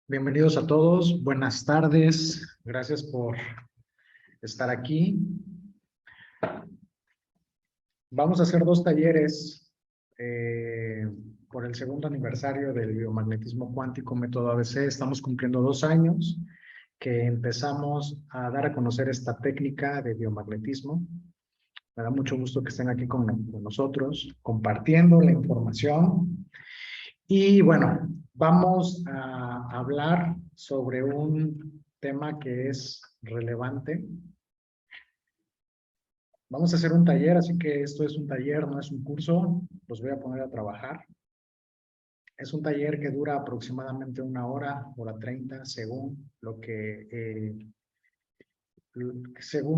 Bienvenidos a todos, buenas tardes, gracias por estar aquí. Vamos a hacer dos talleres por el segundo aniversario del biomagnetismo cuántico método ABC. Estamos cumpliendo 2 años que empezamos a dar a conocer esta técnica de biomagnetismo. Me da mucho gusto que estén aquí con nosotros, compartiendo la información. Y bueno, vamos a hablar sobre un tema que es relevante. Vamos a hacer un taller, así que esto es un taller, no es un curso. Los voy a poner a trabajar. Es un taller que dura aproximadamente 1 hora, hora 30, según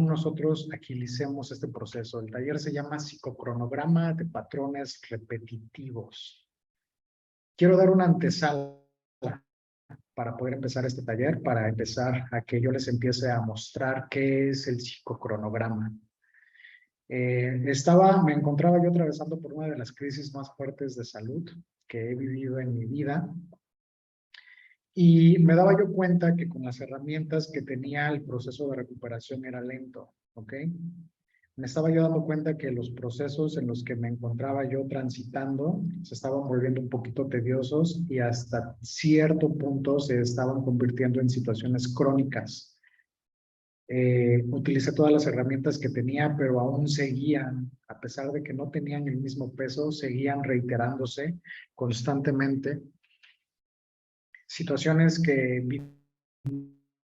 nosotros agilicemos este proceso. El taller se llama Psicocronograma de Patrones Repetitivos. Quiero dar una antesala para poder empezar este taller, para empezar a que yo les empiece a mostrar qué es el psicocronograma. Me encontraba yo atravesando por una de las crisis más fuertes de salud que he vivido en mi vida y me daba yo cuenta que con las herramientas que tenía el proceso de recuperación era lento, ¿ok? Me estaba yo dando cuenta que los procesos en los que me encontraba yo transitando se estaban volviendo un poquito tediosos y hasta cierto punto se estaban convirtiendo en situaciones crónicas. Utilicé todas las herramientas que tenía, pero aún seguían, a pesar de que no tenían el mismo peso, seguían reiterándose constantemente situaciones que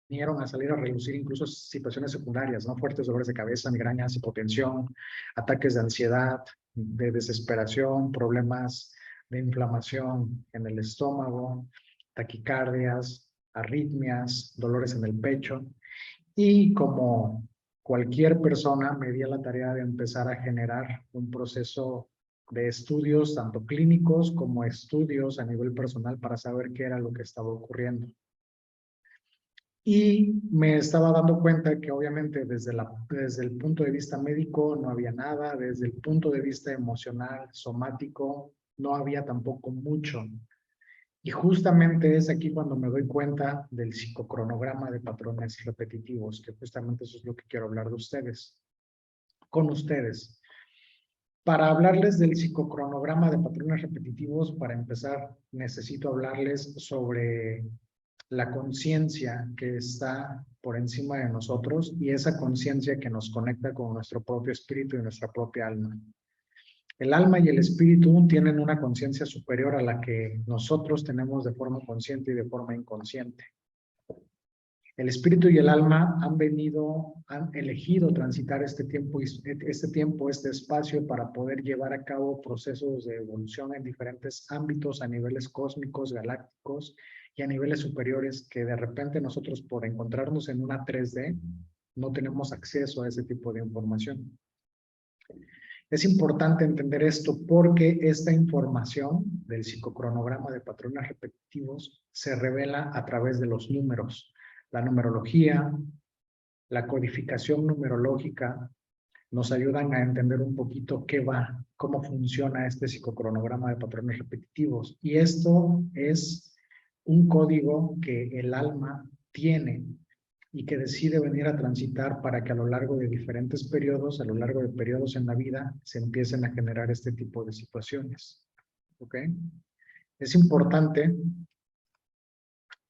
vinieron a salir a relucir, incluso situaciones secundarias, ¿no? Fuertes dolores de cabeza, migrañas, hipotensión, ataques de ansiedad, de desesperación, problemas de inflamación en el estómago, taquicardias, arritmias, dolores en el pecho. Y como cualquier persona, me di a la tarea de empezar a generar un proceso de estudios, tanto clínicos como estudios a nivel personal para saber qué era lo que estaba ocurriendo. Y me estaba dando cuenta que obviamente desde el punto de vista médico no había nada, desde el punto de vista emocional, somático, no había tampoco mucho. Y justamente es aquí cuando me doy cuenta del psicocronograma de patrones repetitivos, que justamente eso es lo que quiero hablar de ustedes, con ustedes. Para hablarles del psicocronograma de patrones repetitivos, para empezar, necesito hablarles sobre la conciencia que está por encima de nosotros y esa conciencia que nos conecta con nuestro propio espíritu y nuestra propia alma. El alma y el espíritu tienen una conciencia superior a la que nosotros tenemos de forma consciente y de forma inconsciente. El espíritu y el alma han elegido transitar este este espacio para poder llevar a cabo procesos de evolución en diferentes ámbitos a niveles cósmicos, galácticos y a niveles superiores que de repente nosotros por encontrarnos en una 3D no tenemos acceso a ese tipo de información. Es importante entender esto porque esta información del psicocronograma de patrones repetitivos se revela a través de los números. La numerología, la codificación numerológica nos ayudan a entender un poquito cómo funciona este psicocronograma de patrones repetitivos. Y esto es un código que el alma tiene y que decide venir a transitar para que a lo largo de diferentes periodos, a lo largo de periodos en la vida, se empiecen a generar este tipo de situaciones. ¿Ok? Es importante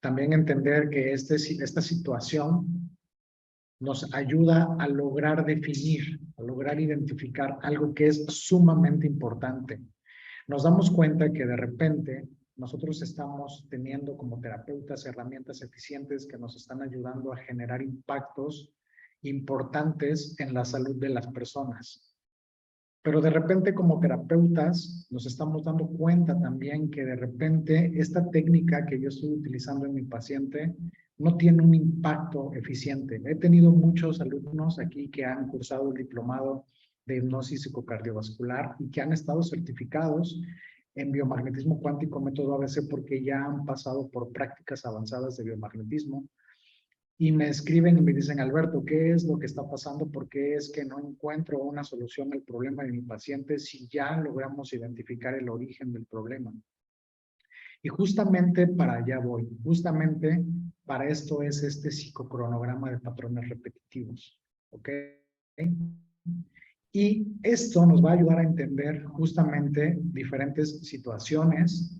también entender que esta situación nos ayuda a lograr definir, a lograr identificar algo que es sumamente importante. Nos damos cuenta que de repente nosotros estamos teniendo como terapeutas herramientas eficientes que nos están ayudando a generar impactos importantes en la salud de las personas. Pero de repente como terapeutas nos estamos dando cuenta también que de repente esta técnica que yo estoy utilizando en mi paciente no tiene un impacto eficiente. He tenido muchos alumnos aquí que han cursado el diplomado de hipnosis psicocardiovascular y que han estado certificados en biomagnetismo cuántico método ABC porque ya han pasado por prácticas avanzadas de biomagnetismo. Y me escriben y me dicen, Alberto, ¿qué es lo que está pasando? ¿Por qué es que no encuentro una solución al problema de mi paciente si ya logramos identificar el origen del problema? Y justamente para allá voy, justamente para esto es este psicocronograma de patrones repetitivos, ¿ok? Y esto nos va a ayudar a entender justamente diferentes situaciones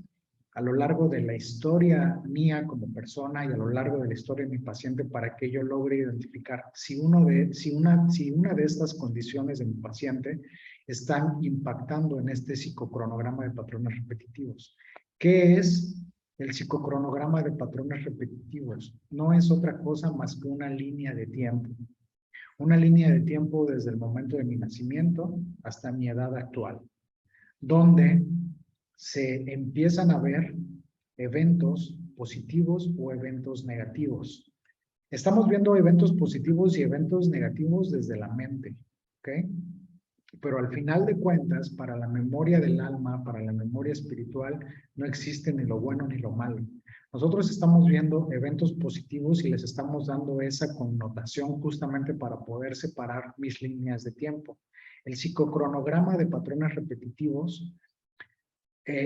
a lo largo de la historia mía como persona y a lo largo de la historia de mi paciente para que yo logre identificar si una de estas condiciones de mi paciente están impactando en este psicocronograma de patrones repetitivos. ¿Qué es el psicocronograma de patrones repetitivos? No es otra cosa más que una línea de tiempo. Una línea de tiempo desde el momento de mi nacimiento hasta mi edad actual, donde se empiezan a ver eventos positivos o eventos negativos. Estamos viendo eventos positivos y eventos negativos desde la mente, ¿ok? Pero al final de cuentas, para la memoria del alma, para la memoria espiritual, no existe ni lo bueno ni lo malo. Nosotros estamos viendo eventos positivos y les estamos dando esa connotación justamente para poder separar mis líneas de tiempo. El psicocronograma de patrones repetitivos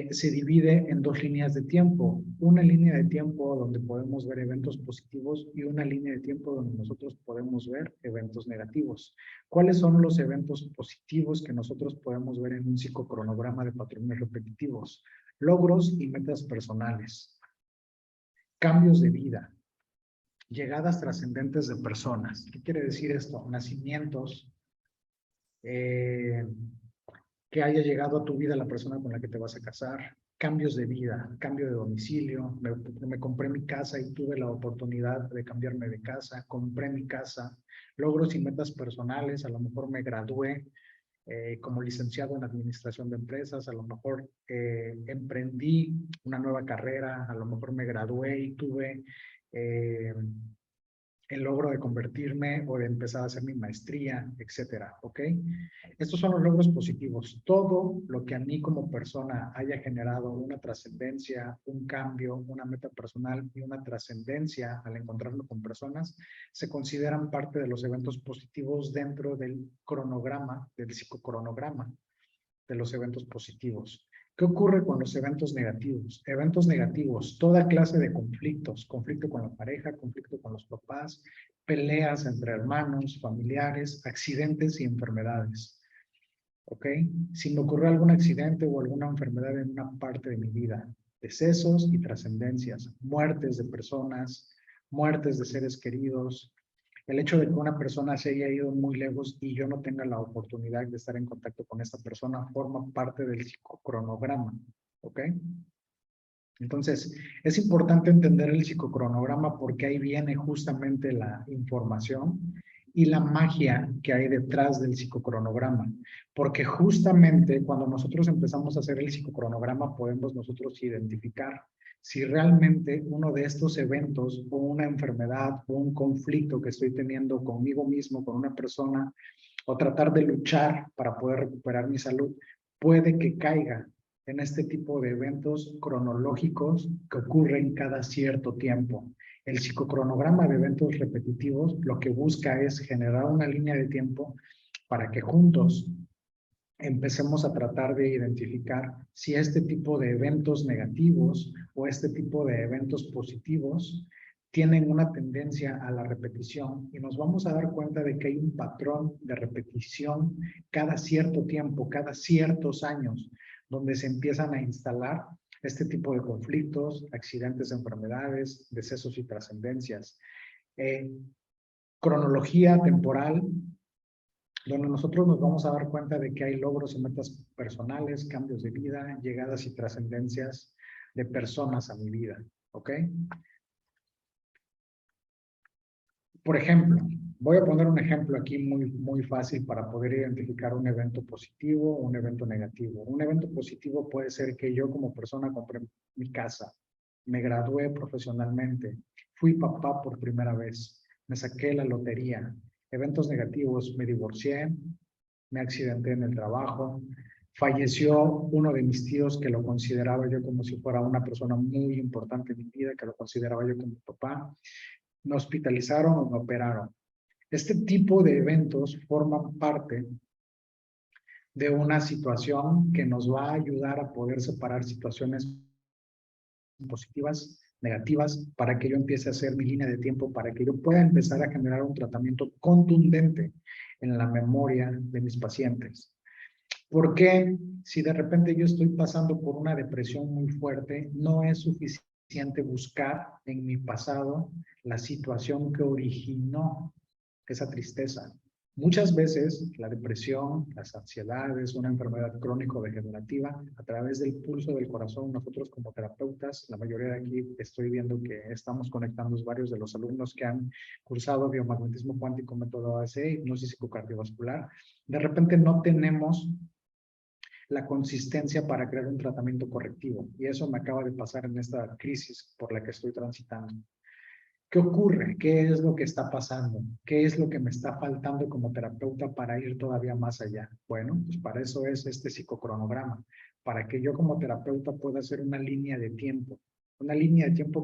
se divide en dos líneas de tiempo. Una línea de tiempo donde podemos ver eventos positivos y una línea de tiempo donde nosotros podemos ver eventos negativos. ¿Cuáles son los eventos positivos que nosotros podemos ver en un psicocronograma de patrones repetitivos? Logros y metas personales. Cambios de vida. Llegadas trascendentes de personas. ¿Qué quiere decir esto? Nacimientos, que haya llegado a tu vida la persona con la que te vas a casar, cambios de vida, cambio de domicilio, me compré mi casa y tuve la oportunidad de cambiarme de casa, compré mi casa, logros y metas personales, a lo mejor me gradué como licenciado en administración de empresas, a lo mejor emprendí una nueva carrera, a lo mejor me gradué y tuve el logro de convertirme o de empezar a hacer mi maestría, etcétera, ¿ok? Estos son los logros positivos. Todo lo que a mí como persona haya generado una trascendencia, un cambio, una meta personal y una trascendencia al encontrarlo con personas, se consideran parte de los eventos positivos dentro del cronograma, del psicocronograma de los eventos positivos. ¿Qué ocurre con los eventos negativos? Eventos negativos, toda clase de conflictos, conflicto con la pareja, conflicto con los papás, peleas entre hermanos, familiares, accidentes y enfermedades. ¿Ok? Si me ocurrió algún accidente o alguna enfermedad en una parte de mi vida, decesos y trascendencias, muertes de personas, muertes de seres queridos, el hecho de que una persona se haya ido muy lejos y yo no tenga la oportunidad de estar en contacto con esta persona forma parte del psicocronograma, ¿ok? Entonces, es importante entender el psicocronograma porque ahí viene justamente la información y la magia que hay detrás del psicocronograma. Porque justamente cuando nosotros empezamos a hacer el psicocronograma podemos nosotros identificar si realmente uno de estos eventos o una enfermedad o un conflicto que estoy teniendo conmigo mismo, con una persona, o tratar de luchar para poder recuperar mi salud, puede que caiga en este tipo de eventos cronológicos que ocurren cada cierto tiempo. El psicocronograma de eventos repetitivos lo que busca es generar una línea de tiempo para que juntos empecemos a tratar de identificar si este tipo de eventos negativos o este tipo de eventos positivos tienen una tendencia a la repetición y nos vamos a dar cuenta de que hay un patrón de repetición cada cierto tiempo, cada ciertos años, donde se empiezan a instalar este tipo de conflictos, accidentes, enfermedades, decesos y trascendencias. Cronología temporal, donde nosotros nos vamos a dar cuenta de que hay logros y metas personales, cambios de vida, llegadas y trascendencias de personas a mi vida, ¿ok? Por ejemplo, voy a poner un ejemplo aquí muy fácil para poder identificar un evento positivo o un evento negativo. Un evento positivo puede ser que yo como persona compré mi casa, me gradué profesionalmente, fui papá por primera vez, me saqué la lotería. Eventos negativos, me divorcié, me accidenté en el trabajo, falleció uno de mis tíos que lo consideraba yo como si fuera una persona muy importante en mi vida, que lo consideraba yo como mi papá, me hospitalizaron o me operaron. Este tipo de eventos forman parte de una situación que nos va a ayudar a poder separar situaciones positivas, negativas, para que yo empiece a hacer mi línea de tiempo, para que yo pueda empezar a generar un tratamiento contundente en la memoria de mis pacientes. Porque si de repente yo estoy pasando por una depresión muy fuerte, no es suficiente buscar en mi pasado la situación que originó esa tristeza. Muchas veces la depresión, las ansiedades, una enfermedad crónico-degenerativa, a través del pulso del corazón, nosotros como terapeutas, la mayoría de aquí estoy viendo que estamos conectando varios de los alumnos que han cursado biomagnetismo cuántico, método AC, hipnosis psicocardiovascular, de repente no tenemos la consistencia para crear un tratamiento correctivo. Y eso me acaba de pasar en esta crisis por la que estoy transitando. ¿Qué ocurre? ¿Qué es lo que está pasando? ¿Qué es lo que me está faltando como terapeuta para ir todavía más allá? Bueno, pues para eso es este psicocronograma, para que yo como terapeuta pueda hacer una línea de tiempo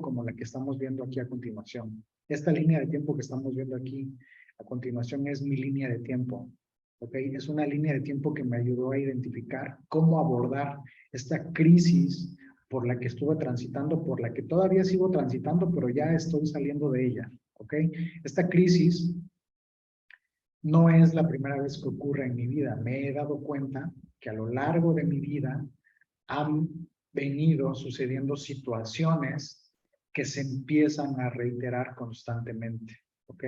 como la que estamos viendo aquí a continuación. Esta línea de tiempo que estamos viendo aquí a continuación es mi línea de tiempo. ¿Ok? Es una línea de tiempo que me ayudó a identificar cómo abordar esta crisis por la que estuve transitando, por la que todavía sigo transitando, pero ya estoy saliendo de ella, ¿ok? Esta crisis no es la primera vez que ocurre en mi vida. Me he dado cuenta que a lo largo de mi vida han venido sucediendo situaciones que se empiezan a reiterar constantemente, ¿ok?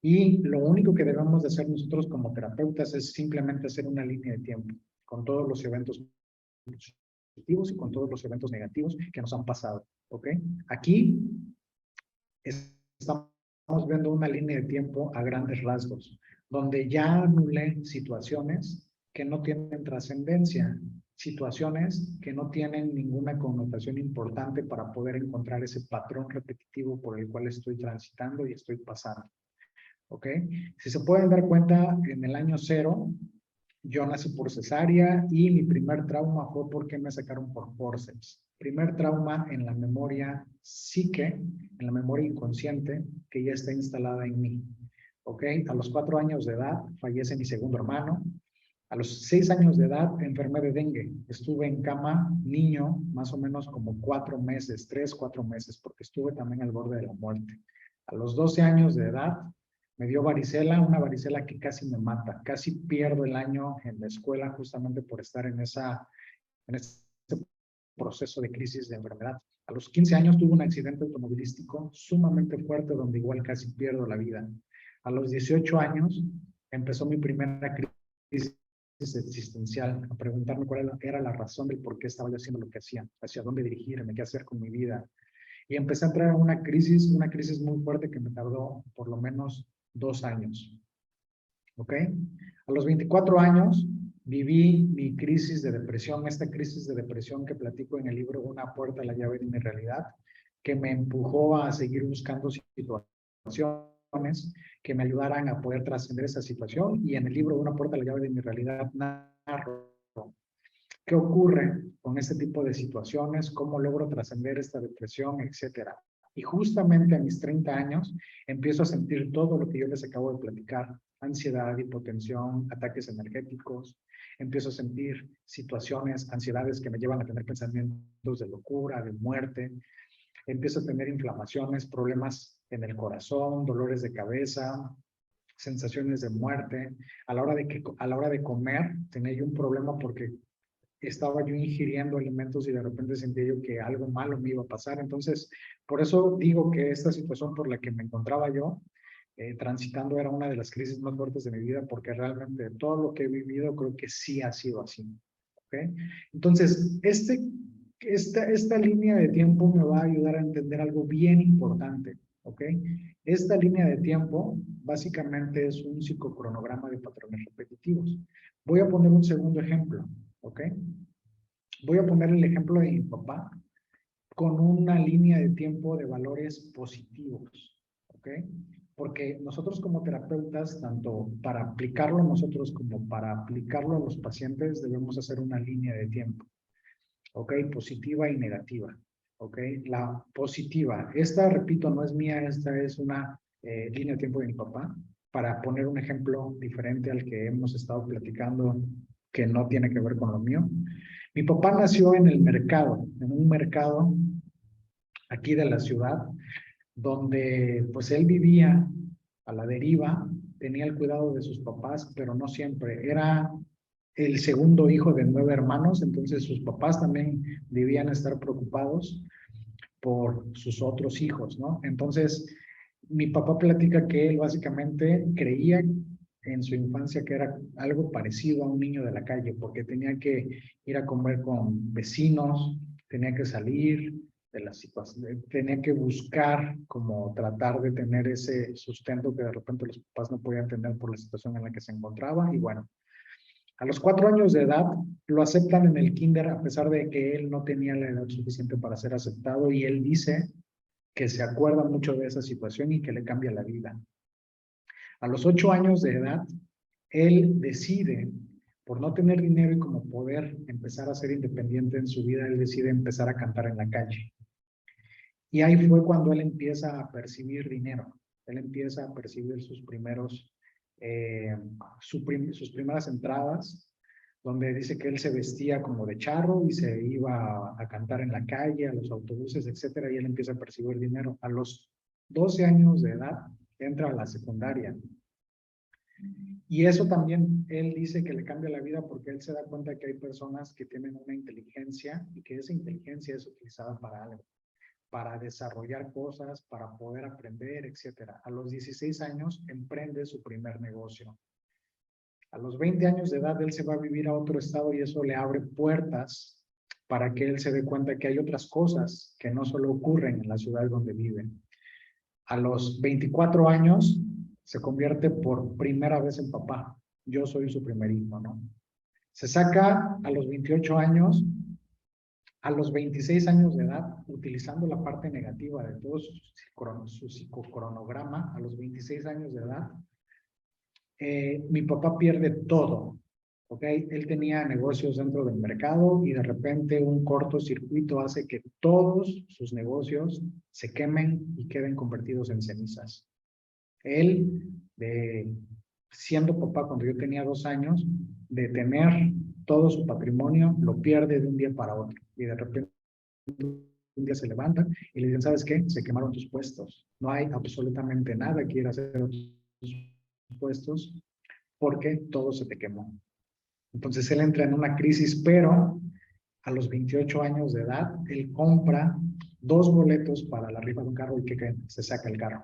Y lo único que debemos de hacer nosotros como terapeutas es simplemente hacer una línea de tiempo con todos los eventos positivos y con todos los eventos negativos que nos han pasado, ¿ok? Aquí estamos viendo una línea de tiempo a grandes rasgos, donde ya anulé situaciones que no tienen trascendencia, situaciones que no tienen ninguna connotación importante para poder encontrar ese patrón repetitivo por el cual estoy transitando y estoy pasando, ¿ok? Si se pueden dar cuenta, en el año 0, yo nací por cesárea y mi primer trauma fue porque me sacaron por forceps. Primer trauma en la memoria psique, en la memoria inconsciente que ya está instalada en mí. ¿Ok? A los 4 años de edad fallece mi segundo hermano. A los 6 años de edad enfermé de dengue. Estuve en cama niño más o menos como 4 meses, 3, 4 meses, porque estuve también al borde de la muerte. A los 12 años de edad me dio varicela, una varicela que casi me mata. Casi pierdo el año en la escuela justamente por estar en ese proceso de crisis de enfermedad. A los 15 años tuve un accidente automovilístico sumamente fuerte donde igual casi pierdo la vida. A los 18 años empezó mi primera crisis existencial, a preguntarme cuál era la razón del por qué estaba yo haciendo lo que hacía, hacia dónde dirigirme, qué hacer con mi vida. Y empecé a entrar en una crisis muy fuerte que me tardó por lo menos 2 años. ¿Ok? A los 24 años viví mi crisis de depresión, esta crisis de depresión que platico en el libro Una puerta a la llave de mi realidad, que me empujó a seguir buscando situaciones que me ayudaran a poder trascender esa situación. Y en el libro Una puerta a la llave de mi realidad narro qué ocurre con este tipo de situaciones, cómo logro trascender esta depresión, etcétera. Y justamente a mis 30 años empiezo a sentir todo lo que yo les acabo de platicar: ansiedad, hipotensión, ataques energéticos. Empiezo a sentir situaciones, ansiedades que me llevan a tener pensamientos de locura, de muerte. Empiezo a tener inflamaciones, problemas en el corazón, dolores de cabeza, sensaciones de muerte. A la hora de comer tenía yo un problema porque estaba yo ingiriendo alimentos y de repente sentía yo que algo malo me iba a pasar. Entonces, por eso digo que esta situación por la que me encontraba yo transitando era una de las crisis más fuertes de mi vida, porque realmente todo lo que he vivido creo que sí ha sido así. ¿Okay? Entonces, esta línea de tiempo me va a ayudar a entender algo bien importante. ¿Ok? Esta línea de tiempo básicamente es un psicocronograma de patrones repetitivos. Voy a poner un segundo ejemplo. ¿Ok? Voy a poner el ejemplo de mi papá con una línea de tiempo de valores positivos. ¿Ok? Porque nosotros como terapeutas, tanto para aplicarlo nosotros como para aplicarlo a los pacientes, debemos hacer una línea de tiempo. ¿Ok? Positiva y negativa. ¿Ok? La positiva, esta, repito, no es mía, esta es una línea de tiempo de mi papá, para poner un ejemplo diferente al que hemos estado platicando, que no tiene que ver con lo mío. Mi papá nació en el mercado, en un mercado aquí de la ciudad, donde pues él vivía a la deriva, tenía el cuidado de sus papás, pero no siempre. Era el segundo hijo de 9 hermanos, entonces sus papás también debían estar preocupados por sus otros hijos, ¿no? Entonces, mi papá platica que él básicamente creía en su infancia que era algo parecido a un niño de la calle, porque tenía que ir a comer con vecinos, tenía que salir de la situación, tenía que buscar como tratar de tener ese sustento que de repente los papás no podían tener por la situación en la que se encontraba. Y bueno, a los 4 años de edad lo aceptan en el kinder a pesar de que él no tenía la edad suficiente para ser aceptado, y él dice que se acuerda mucho de esa situación y que le cambia la vida. A los 8 años de edad, él decide, por no tener dinero y como poder empezar a ser independiente en su vida, él decide empezar a cantar en la calle. Y ahí fue cuando él empieza a percibir dinero. Él empieza a percibir sus primeros, sus primeras entradas, donde dice que él se vestía como de charro y se iba a cantar en la calle, a los autobuses, etcétera, y él empieza a percibir dinero. A los 12 años de edad, entra a la secundaria. Y eso también él dice que le cambia la vida porque él se da cuenta que hay personas que tienen una inteligencia y que esa inteligencia es utilizada para algo, para desarrollar cosas, para poder aprender, etcétera. A los 16 años emprende su primer negocio. A los 20 años de edad él se va a vivir a otro estado y eso le abre puertas para que él se dé cuenta que hay otras cosas que no solo ocurren en la ciudad donde vive. A los 24 años se convierte por primera vez en papá. Yo soy su primer hijo, ¿no? Se saca a los 28 años, a los 26 años de edad, utilizando la parte negativa de todo su psicocronograma, a los 26 años de edad, mi papá pierde todo, ¿ok? Él tenía negocios dentro del mercado y de repente un cortocircuito hace que todos sus negocios se quemen y queden convertidos en cenizas. Él, siendo papá cuando yo tenía 2 años, de tener todo su patrimonio, lo pierde de un día para otro. Y de repente un día se levanta y le dicen, ¿sabes qué? Se quemaron tus puestos. No hay absolutamente nada que ir a hacer a tus puestos porque todo se te quemó. Entonces él entra en una crisis, pero a los 28 años de edad, él compra 2 boletos para la rifa de un carro y que se saca el carro.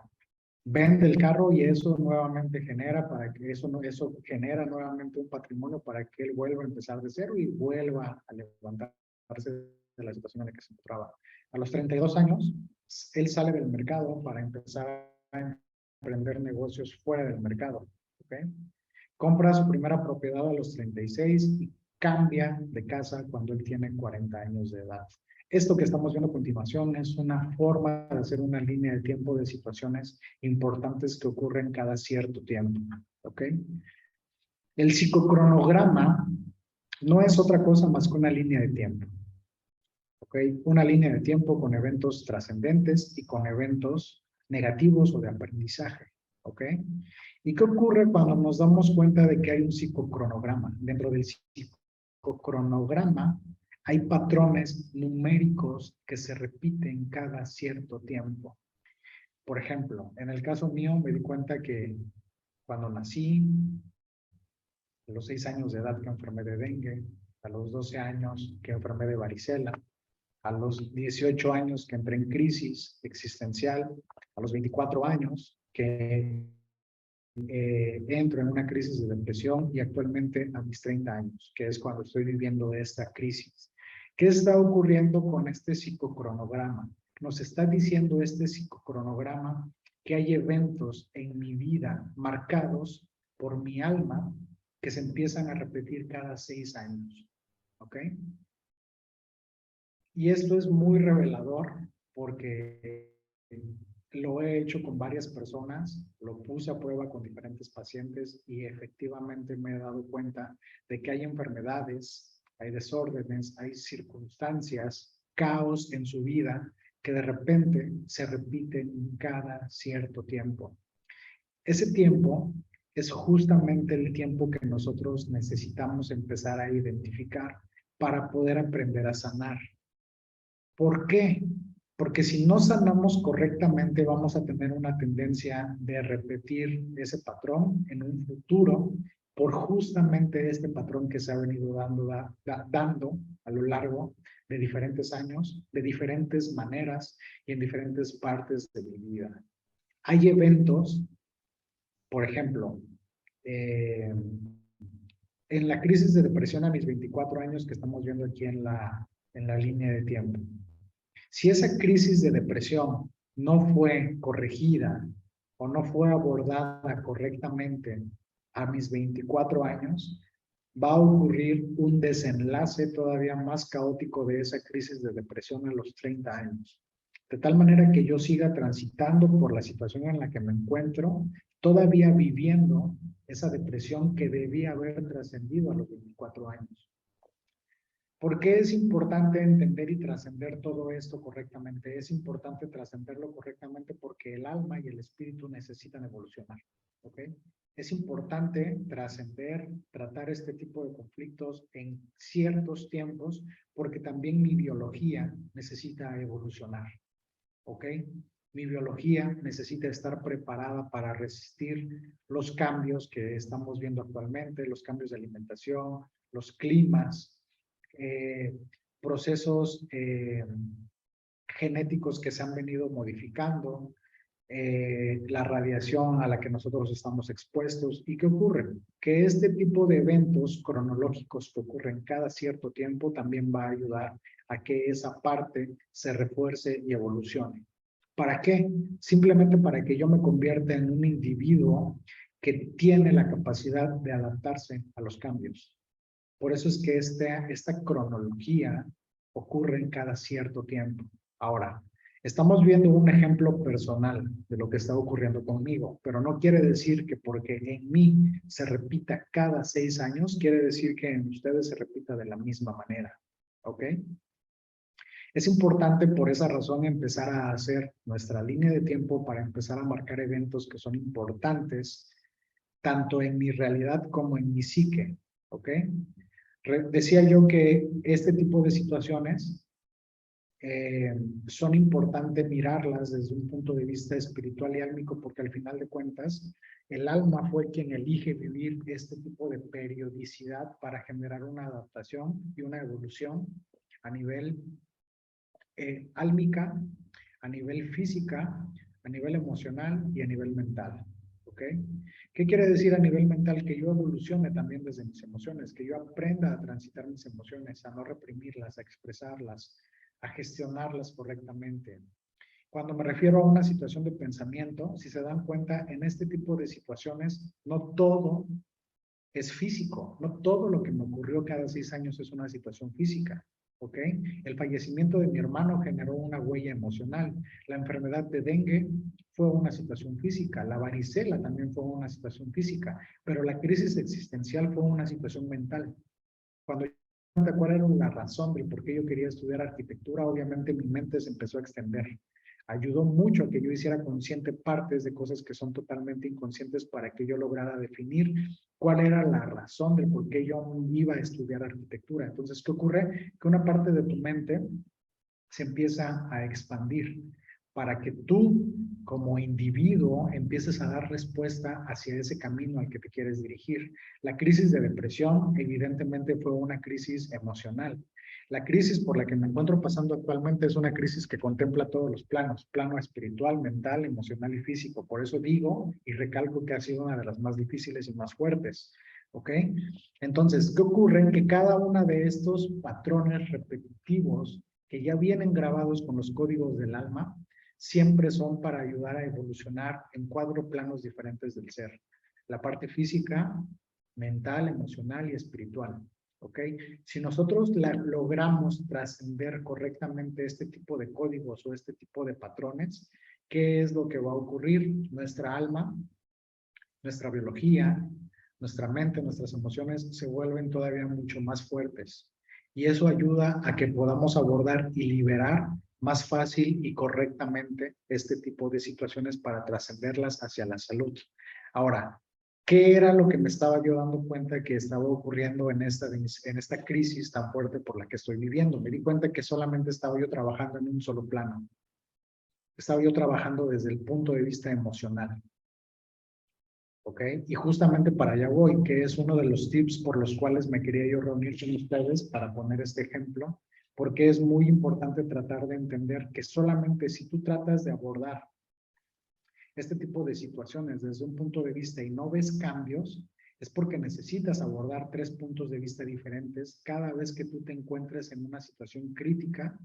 Vende el carro y eso nuevamente genera para que eso genera nuevamente un patrimonio para que él vuelva a empezar de cero y vuelva a levantarse de la situación en la que se encontraba. A los 32 años, él sale del mercado para empezar a emprender negocios fuera del mercado. ¿Okay? Compra su primera propiedad a los 36 y cambia de casa cuando él tiene 40 años de edad. Esto que estamos viendo a continuación es una forma de hacer una línea de tiempo de situaciones importantes que ocurren cada cierto tiempo. ¿Ok? El psicocronograma no es otra cosa más que una línea de tiempo. ¿Ok? Una línea de tiempo con eventos trascendentes y con eventos negativos o de aprendizaje. ¿Ok? ¿Y qué ocurre cuando nos damos cuenta de que hay un psicocronograma? Dentro del psicocronograma hay patrones numéricos que se repiten cada cierto tiempo. Por ejemplo, en el caso mío me di cuenta que cuando nací, a los 6 años de edad que enfermé de dengue, a los 12 años que enfermé de varicela, a los 18 años que entré en crisis existencial, a los 24 años que entro en una crisis de depresión y actualmente a mis 30 años, que es cuando estoy viviendo esta crisis. ¿Qué está ocurriendo con este psicocronograma? Nos está diciendo este psicocronograma que hay eventos en mi vida marcados por mi alma que se empiezan a repetir cada 6 años. ¿Ok? Y esto es muy revelador porque lo he hecho con varias personas, lo puse a prueba con diferentes pacientes y efectivamente me he dado cuenta de que hay enfermedades, hay desórdenes, hay circunstancias, caos en su vida que de repente se repiten cada cierto tiempo. Ese tiempo es justamente el tiempo que nosotros necesitamos empezar a identificar para poder aprender a sanar. ¿Por qué? Porque si no sanamos correctamente, vamos a tener una tendencia de repetir ese patrón en un futuro por justamente este patrón que se ha venido dando a lo largo de diferentes años, de diferentes maneras y en diferentes partes de mi vida. Hay eventos, por ejemplo, en la crisis de depresión a mis 24 años que estamos viendo aquí en la línea de tiempo. Si esa crisis de depresión no fue corregida o no fue abordada correctamente a mis 24 años, va a ocurrir un desenlace todavía más caótico de esa crisis de depresión a los 30 años. De tal manera que yo siga transitando por la situación en la que me encuentro, todavía viviendo esa depresión que debía haber trascendido a los 24 años. ¿Por qué es importante entender y trascender todo esto correctamente? Es importante trascenderlo correctamente porque el alma y el espíritu necesitan evolucionar, ¿ok? Es importante trascender, tratar este tipo de conflictos en ciertos tiempos porque también mi biología necesita evolucionar, ¿ok? Mi biología necesita estar preparada para resistir los cambios que estamos viendo actualmente, los cambios de alimentación, los climas, procesos genéticos que se han venido modificando, la radiación a la que nosotros estamos expuestos. ¿Y qué ocurre? Que este tipo de eventos cronológicos que ocurren cada cierto tiempo también va a ayudar a que esa parte se refuerce y evolucione. ¿Para qué? Simplemente para que yo me convierta en un individuo que tiene la capacidad de adaptarse a los cambios. Por eso es que esta cronología ocurre en cada cierto tiempo. Ahora, estamos viendo un ejemplo personal de lo que está ocurriendo conmigo, pero no quiere decir que porque en mí se repita cada 6 años, quiere decir que en ustedes se repita de la misma manera. ¿Ok? Es importante por esa razón empezar a hacer nuestra línea de tiempo para empezar a marcar eventos que son importantes, tanto en mi realidad como en mi psique. ¿Ok? Decía yo que este tipo de situaciones son importantes mirarlas desde un punto de vista espiritual y álmico porque al final de cuentas el alma fue quien elige vivir este tipo de periodicidad para generar una adaptación y una evolución a nivel álmica, a nivel física, a nivel emocional y a nivel mental. ¿Ok? ¿Qué quiere decir a nivel mental? Que yo evolucione también desde mis emociones, que yo aprenda a transitar mis emociones, a no reprimirlas, a expresarlas, a gestionarlas correctamente. Cuando me refiero a una situación de pensamiento, si se dan cuenta, en este tipo de situaciones no todo es físico, no todo lo que me ocurrió cada 6 años es una situación física. ¿Ok? El fallecimiento de mi hermano generó una huella emocional. La enfermedad de dengue fue una situación física. La varicela también fue una situación física. Pero la crisis existencial fue una situación mental. Cuando yo me di cuál era la razón de por qué yo quería estudiar arquitectura, obviamente mi mente se empezó a extender. Ayudó mucho a que yo hiciera consciente partes de cosas que son totalmente inconscientes para que yo lograra definir cuál era la razón de por qué yo iba a estudiar arquitectura. Entonces, ¿qué ocurre? Que una parte de tu mente se empieza a expandir para que tú, como individuo, empieces a dar respuesta hacia ese camino al que te quieres dirigir. La crisis de depresión, evidentemente, fue una crisis emocional. La crisis por la que me encuentro pasando actualmente es una crisis que contempla todos los planos, plano espiritual, mental, emocional y físico. Por eso digo y recalco que ha sido una de las más difíciles y más fuertes. ¿Ok? Entonces, ¿qué ocurre? Que cada uno de estos patrones repetitivos que ya vienen grabados con los códigos del alma, siempre son para ayudar a evolucionar en 4 planos diferentes del ser. La parte física, mental, emocional y espiritual. ¿Ok? Si nosotros logramos trascender correctamente este tipo de códigos o este tipo de patrones, ¿qué es lo que va a ocurrir? Nuestra alma, nuestra biología, nuestra mente, nuestras emociones se vuelven todavía mucho más fuertes. Y eso ayuda a que podamos abordar y liberar más fácil y correctamente este tipo de situaciones para trascenderlas hacia la salud. Ahora, ¿qué era lo que me estaba yo dando cuenta que estaba ocurriendo en esta crisis tan fuerte por la que estoy viviendo? Me di cuenta que solamente estaba yo trabajando en un solo plano. estaba yo trabajando desde el punto de vista emocional. ¿Ok? Y justamente para allá voy, que es uno de los tips por los cuales me quería yo reunir con ustedes para poner este ejemplo, porque es muy importante tratar de entender que solamente si tú tratas de abordar este tipo de situaciones desde un punto de vista y no ves cambios, es porque necesitas abordar 3 puntos de vista diferentes cada vez que tú te encuentres en una situación crítica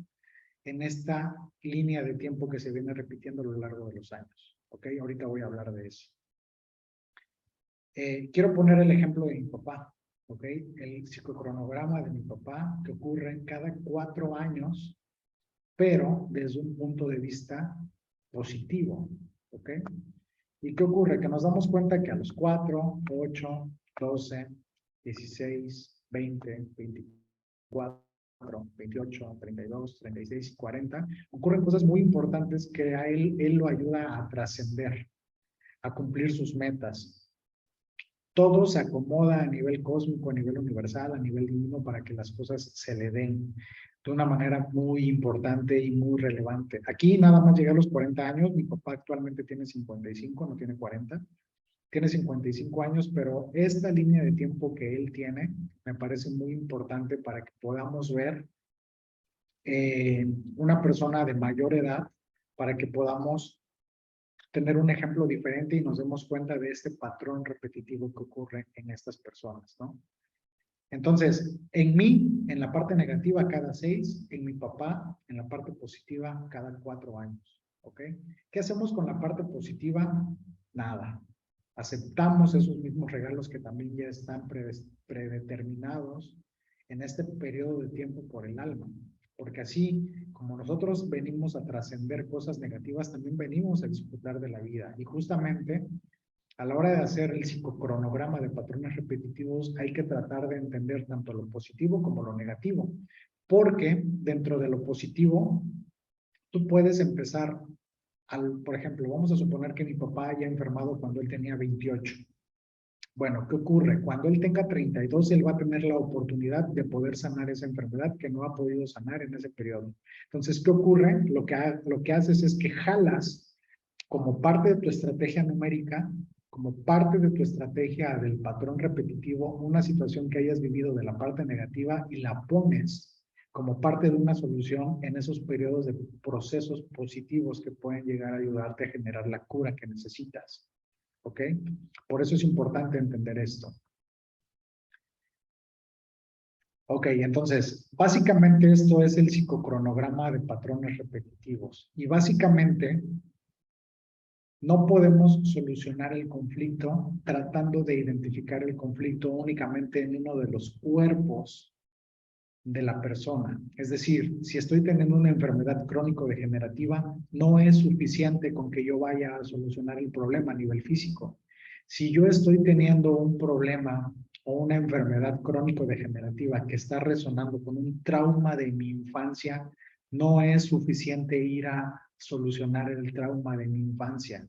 en esta línea de tiempo que se viene repitiendo a lo largo de los años. ¿Ok? Ahorita voy a hablar de eso. Quiero poner el ejemplo de mi papá, ¿ok? El psicocronograma de mi papá que ocurre cada 4 años, pero desde un punto de vista positivo, ¿ok? ¿Y qué ocurre? Que nos damos cuenta que a los 4, 8, 12, 16, 20, 24, 28, 32, 36 y 40, ocurren cosas muy importantes que a él lo ayuda a trascender, a cumplir sus metas. Todo se acomoda a nivel cósmico, a nivel universal, a nivel divino para que las cosas se le den de una manera muy importante y muy relevante. Aquí nada más llegué a los 40 años, mi papá actualmente tiene 55, no tiene 40, tiene 55 años, pero esta línea de tiempo que él tiene me parece muy importante para que podamos ver una persona de mayor edad, para que podamos tener un ejemplo diferente y nos demos cuenta de este patrón repetitivo que ocurre en estas personas, ¿no? Entonces, en mí, en la parte negativa, cada 6, en mi papá, en la parte positiva, cada 4 años, ¿ok? ¿Qué hacemos con la parte positiva? Nada. Aceptamos esos mismos regalos que también ya están predeterminados en este periodo de tiempo por el alma. Porque así, como nosotros venimos a trascender cosas negativas, también venimos a disfrutar de la vida. Y justamente a la hora de hacer el psicocronograma de patrones repetitivos, hay que tratar de entender tanto lo positivo como lo negativo, porque dentro de lo positivo, tú puedes empezar, por ejemplo, vamos a suponer que mi papá haya enfermado cuando él tenía 28. Bueno, ¿qué ocurre? Cuando él tenga 32, él va a tener la oportunidad de poder sanar esa enfermedad que no ha podido sanar en ese periodo. Entonces, ¿qué ocurre? Lo que haces es que jalas como parte de tu estrategia numérica, como parte de tu estrategia del patrón repetitivo, una situación que hayas vivido de la parte negativa y la pones como parte de una solución en esos periodos de procesos positivos que pueden llegar a ayudarte a generar la cura que necesitas. ¿Ok? Por eso es importante entender esto. Ok, entonces, básicamente esto es el psicocronograma de patrones repetitivos. Y básicamente, no podemos solucionar el conflicto tratando de identificar el conflicto únicamente en uno de los cuerpos de la persona. Es decir, si estoy teniendo una enfermedad crónico-degenerativa, no es suficiente con que yo vaya a solucionar el problema a nivel físico. Si yo estoy teniendo un problema o una enfermedad crónico-degenerativa que está resonando con un trauma de mi infancia, no es suficiente ir a solucionar el trauma de mi infancia.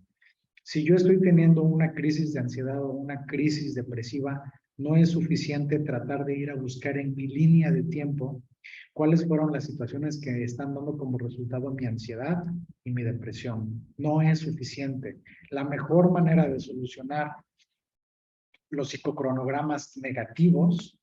Si yo estoy teniendo una crisis de ansiedad o una crisis depresiva, no es suficiente tratar de ir a buscar en mi línea de tiempo cuáles fueron las situaciones que están dando como resultado mi ansiedad y mi depresión. No es suficiente. La mejor manera de solucionar los psicocronogramas negativos,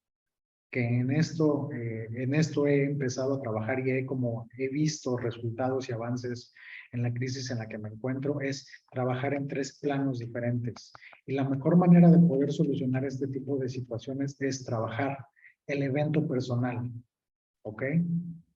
que en esto he empezado a trabajar y he visto resultados y avances en la crisis en la que me encuentro, es trabajar en 3 planos diferentes. Y la mejor manera de poder solucionar este tipo de situaciones es trabajar el evento personal, ¿ok?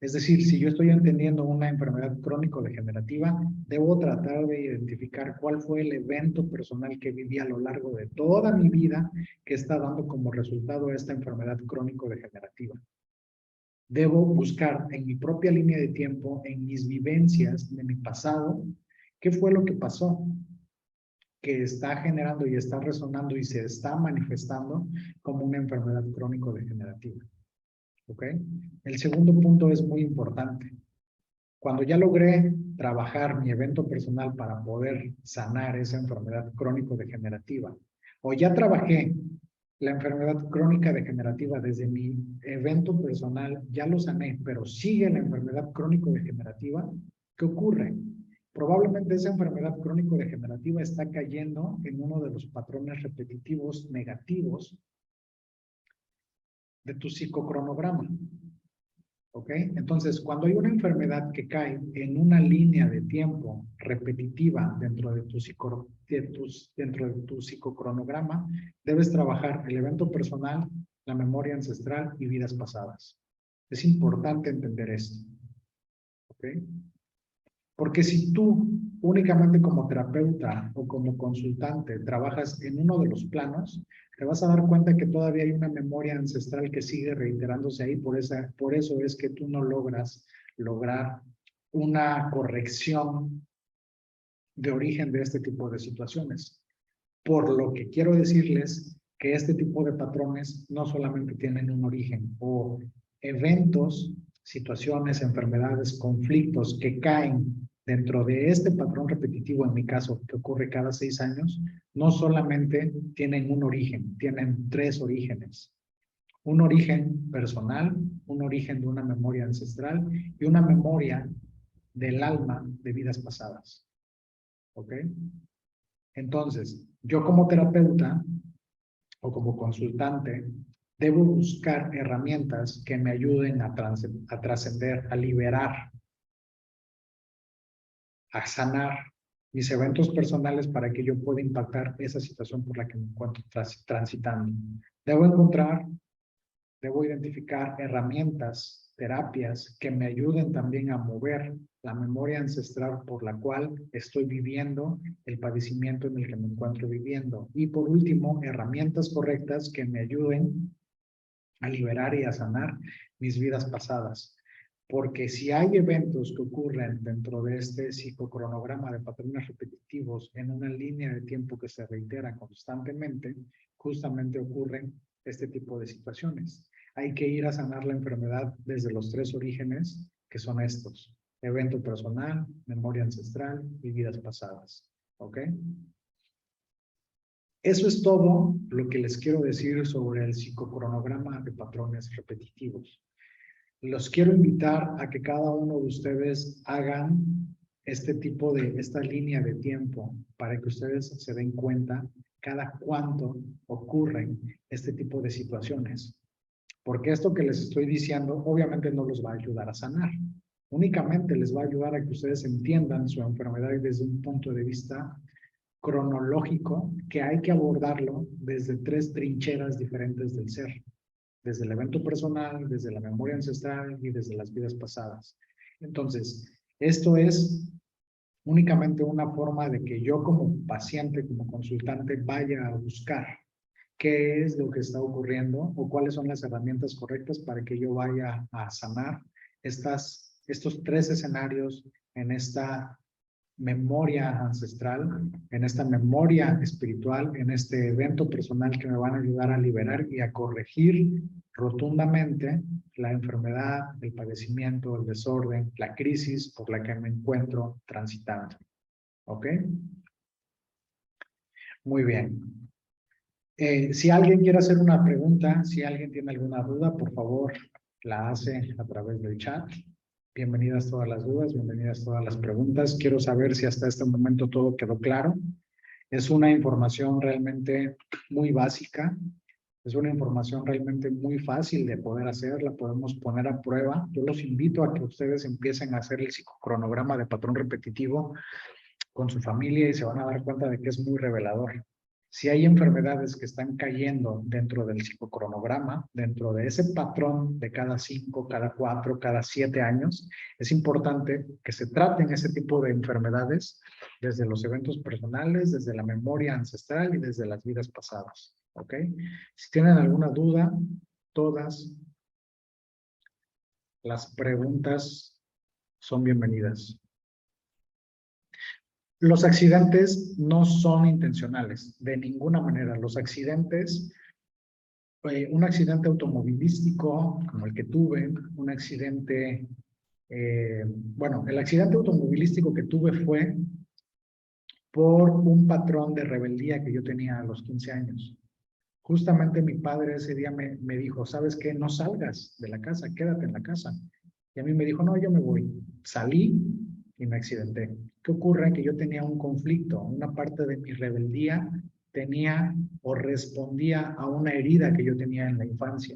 Es decir, si yo estoy entendiendo una enfermedad crónico-degenerativa, debo tratar de identificar cuál fue el evento personal que viví a lo largo de toda mi vida que está dando como resultado esta enfermedad crónico-degenerativa. Debo buscar en mi propia línea de tiempo, en mis vivencias de mi pasado, qué fue lo que pasó, que está generando y está resonando y se está manifestando como una enfermedad crónico-degenerativa. ¿Ok? El segundo punto es muy importante. Cuando ya logré trabajar mi evento personal para poder sanar esa enfermedad crónico-degenerativa, o ya trabajé la enfermedad crónica degenerativa desde mi evento personal, ya lo sané, pero sigue la enfermedad crónico-degenerativa, ¿qué ocurre? probablemente esa enfermedad crónico-degenerativa está cayendo en uno de los patrones repetitivos negativos de tu psicocronograma. ¿Ok? Entonces, cuando hay una enfermedad que cae en una línea de tiempo repetitiva dentro de tu psicocronograma, debes trabajar el evento personal, la memoria ancestral y vidas pasadas. Es importante entender esto. ¿Ok? Porque si tú únicamente como terapeuta o como consultante trabajas en uno de los planos, te vas a dar cuenta que todavía hay una memoria ancestral que sigue reiterándose ahí. Por eso es que tú no lograr una corrección de origen de este tipo de situaciones. Por lo que quiero decirles que este tipo de patrones no solamente tienen un origen o eventos, situaciones, enfermedades, conflictos que caen dentro de este patrón repetitivo, en mi caso, que ocurre cada 6 años, no solamente tienen un origen, tienen 3 orígenes. Un origen personal, un origen de una memoria ancestral y una memoria del alma de vidas pasadas. ¿Ok? Entonces, yo como terapeuta o como consultante, debo buscar herramientas que me ayuden a trascender, a liberar, a sanar mis eventos personales para que yo pueda impactar esa situación por la que me encuentro transitando. Debo identificar herramientas, terapias que me ayuden también a mover la memoria ancestral por la cual estoy viviendo el padecimiento en el que me encuentro viviendo. Y por último, herramientas correctas que me ayuden a liberar y a sanar mis vidas pasadas. Porque si hay eventos que ocurren dentro de este psicocronograma de patrones repetitivos en una línea de tiempo que se reitera constantemente, justamente ocurren este tipo de situaciones. Hay que ir a sanar la enfermedad desde los 3 orígenes, que son estos: evento personal, memoria ancestral y vidas pasadas. ¿Ok? Eso es todo lo que les quiero decir sobre el psicocronograma de patrones repetitivos. Los quiero invitar a que cada uno de ustedes hagan esta línea de tiempo para que ustedes se den cuenta cada cuánto ocurren este tipo de situaciones. Porque esto que les estoy diciendo obviamente no los va a ayudar a sanar. Únicamente les va a ayudar a que ustedes entiendan su enfermedad desde un punto de vista cronológico, que hay que abordarlo desde 3 trincheras diferentes del ser: desde el evento personal, desde la memoria ancestral y desde las vidas pasadas. Entonces, esto es únicamente una forma de que yo como paciente, como consultante, vaya a buscar qué es lo que está ocurriendo o cuáles son las herramientas correctas para que yo vaya a sanar estos 3 escenarios en esta memoria ancestral, en esta memoria espiritual, en este evento personal que me van a ayudar a liberar y a corregir rotundamente la enfermedad, el padecimiento, el desorden, la crisis por la que me encuentro transitando. ¿Ok? Muy bien. Si alguien quiere hacer una pregunta, si alguien tiene alguna duda, por favor, la hace a través del chat. Bienvenidas todas las dudas, bienvenidas todas las preguntas. Quiero saber si hasta este momento todo quedó claro. Es una información realmente muy básica. Es una información realmente muy fácil de poder hacer. La podemos poner a prueba. Yo los invito a que ustedes empiecen a hacer el psicocronograma de patrón repetitivo con su familia y se van a dar cuenta de que es muy revelador. Si hay enfermedades que están cayendo dentro del psicocronograma, dentro de ese patrón de cada 5, cada 4, cada 7 años, es importante que se traten ese tipo de enfermedades desde los eventos personales, desde la memoria ancestral y desde las vidas pasadas. ¿Ok? Si tienen alguna duda, todas las preguntas son bienvenidas. Los accidentes no son intencionales, de ninguna manera. Los accidentes, un accidente automovilístico como el que tuve, un accidente, bueno, el accidente automovilístico que tuve fue por un patrón de rebeldía que yo tenía a los 15 años. Justamente mi padre ese día me dijo, ¿sabes qué? No salgas de la casa, quédate en la casa. Y a mí me dijo, no, yo me voy. Salí y me accidenté. ¿Qué ocurre? Que yo tenía un conflicto, una parte de mi rebeldía tenía o respondía a una herida que yo tenía en la infancia.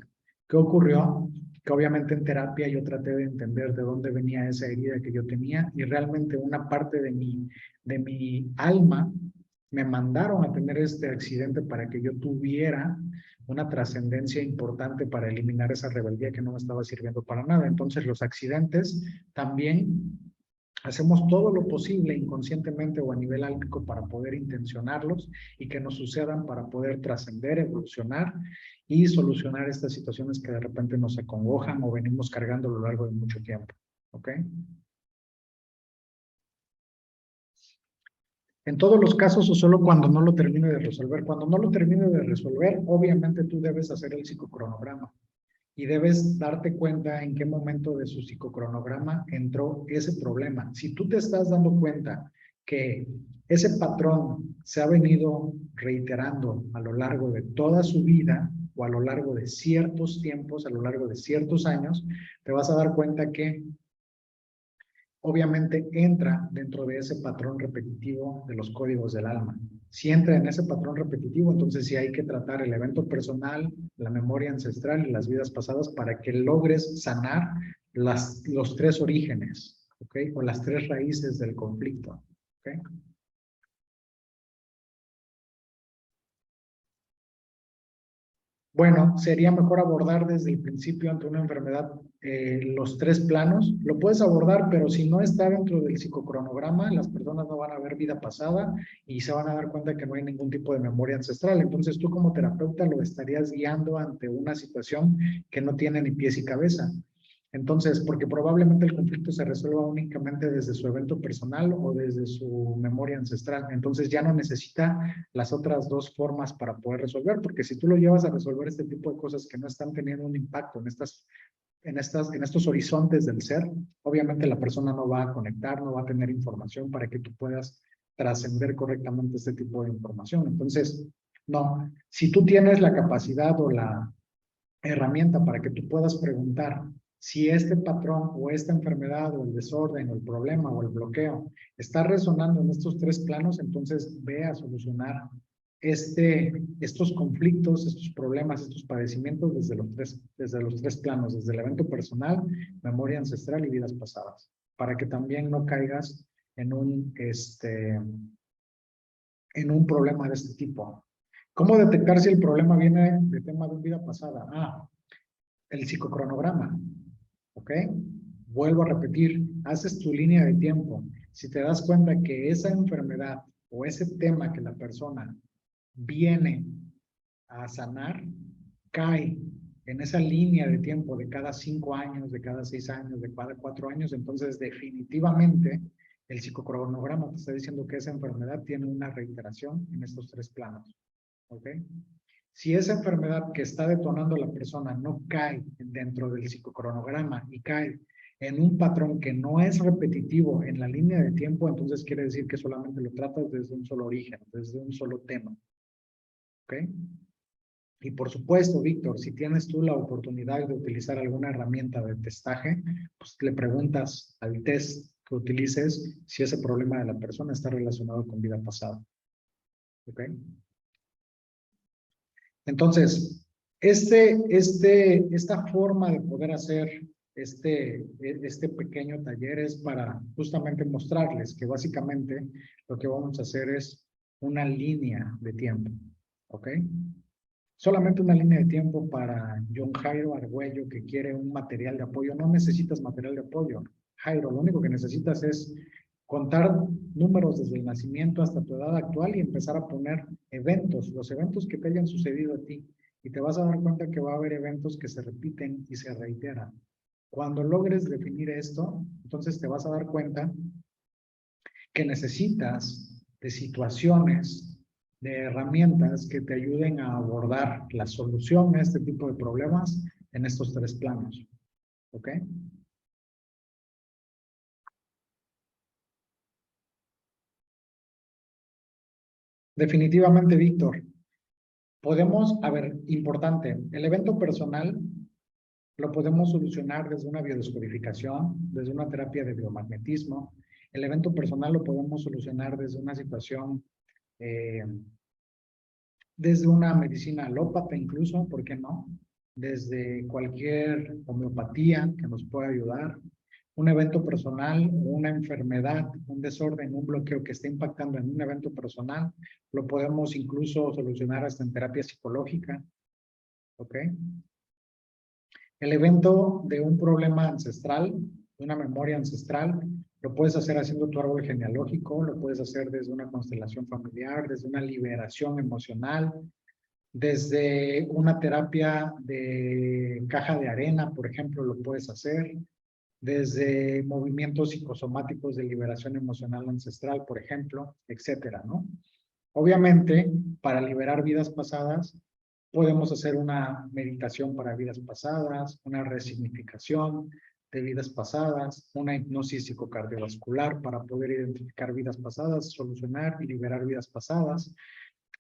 ¿Qué ocurrió? Que obviamente en terapia yo traté de entender de dónde venía esa herida que yo tenía y realmente una parte de mi alma me mandaron a tener este accidente para que yo tuviera una trascendencia importante para eliminar esa rebeldía que no me estaba sirviendo para nada. Entonces los accidentes también hacemos todo lo posible inconscientemente o a nivel álmico para poder intencionarlos y que nos sucedan para poder trascender, evolucionar y solucionar estas situaciones que de repente nos acongojan o venimos cargando a lo largo de mucho tiempo. ¿Ok? En todos los casos o solo cuando no lo termine de resolver. Cuando no lo termine de resolver, obviamente tú debes hacer el psicocronograma y debes darte cuenta en qué momento de su psicocronograma entró ese problema. Si tú te estás dando cuenta que ese patrón se ha venido reiterando a lo largo de toda su vida o a lo largo de ciertos tiempos, a lo largo de ciertos años, te vas a dar cuenta que obviamente entra dentro de ese patrón repetitivo de los códigos del alma. Si entra en ese patrón repetitivo, entonces sí hay que tratar el evento personal, la memoria ancestral y las vidas pasadas para que logres sanar los tres orígenes, ¿ok? O las tres raíces del conflicto, ¿ok? Bueno, sería mejor abordar desde el principio ante una enfermedad los tres planos. Lo puedes abordar, pero si no está dentro del psicocronograma, las personas no van a ver vida pasada y se van a dar cuenta que no hay ningún tipo de memoria ancestral. Entonces tú como terapeuta lo estarías guiando ante una situación que no tiene ni pies y cabeza. Entonces, porque probablemente el conflicto se resuelva únicamente desde su evento personal o desde su memoria ancestral. Entonces ya no necesita las otras dos formas para poder resolver, porque si tú lo llevas a resolver este tipo de cosas que no están teniendo un impacto en estos horizontes del ser, obviamente la persona no va a conectar, no va a tener información para que tú puedas trascender correctamente este tipo de información. Entonces, no, si tú tienes la capacidad o la herramienta para que tú puedas preguntar si este patrón o esta enfermedad o el desorden o el problema o el bloqueo está resonando en estos tres planos, entonces ve a solucionar estos conflictos, estos problemas, estos padecimientos desde los tres planos, desde el evento personal, memoria ancestral y vidas pasadas, para que también no caigas en un problema de este tipo. ¿Cómo detectar si el problema viene de tema de vida pasada? El psicocronograma, ¿ok? Vuelvo a repetir, haces tu línea de tiempo. Si te das cuenta que esa enfermedad o ese tema que la persona viene a sanar, cae en esa línea de tiempo de cada 5 años, de cada 6 años, de cada 4 años, entonces definitivamente el psicocronograma te está diciendo que esa enfermedad tiene una reiteración en estos tres planos, ¿ok? Si esa enfermedad que está detonando la persona no cae dentro del psicocronograma y cae en un patrón que no es repetitivo en la línea de tiempo, entonces quiere decir que solamente lo tratas desde un solo origen, desde un solo tema. ¿Ok? Y por supuesto, Víctor, si tienes tú la oportunidad de utilizar alguna herramienta de testaje, pues le preguntas al test que utilices si ese problema de la persona está relacionado con vida pasada. ¿Ok? Entonces, esta forma de poder hacer este pequeño taller es para justamente mostrarles que básicamente lo que vamos a hacer es una línea de tiempo, ¿ok? Solamente una línea de tiempo para John Jairo Argüello que quiere un material de apoyo. No necesitas material de apoyo, Jairo, lo único que necesitas es contar números desde el nacimiento hasta tu edad actual y empezar a poner eventos, los eventos que te hayan sucedido a ti. Y te vas a dar cuenta que va a haber eventos que se repiten y se reiteran. Cuando logres definir esto, entonces te vas a dar cuenta que necesitas de situaciones, de herramientas que te ayuden a abordar la solución a este tipo de problemas en estos tres planos. ¿Ok? Definitivamente, Víctor. Podemos, a ver, importante, el evento personal lo podemos solucionar desde una biodescodificación, desde una terapia de biomagnetismo, El evento personal lo podemos solucionar desde una situación, desde una medicina alópata incluso, ¿por qué no? Desde cualquier homeopatía que nos pueda ayudar. Un evento personal, una enfermedad, un desorden, un bloqueo que esté impactando en un evento personal, lo podemos incluso solucionar hasta en terapia psicológica, ¿ok? El evento de un problema ancestral, de una memoria ancestral, lo puedes hacer haciendo tu árbol genealógico, lo puedes hacer desde una constelación familiar, desde una liberación emocional, desde una terapia de caja de arena, por ejemplo, lo puedes hacer, desde movimientos psicosomáticos de liberación emocional ancestral, por ejemplo, etcétera, ¿no? Obviamente, para liberar vidas pasadas, podemos hacer una meditación para vidas pasadas, una resignificación de vidas pasadas, una hipnosis psicocardiovascular para poder identificar vidas pasadas, solucionar y liberar vidas pasadas.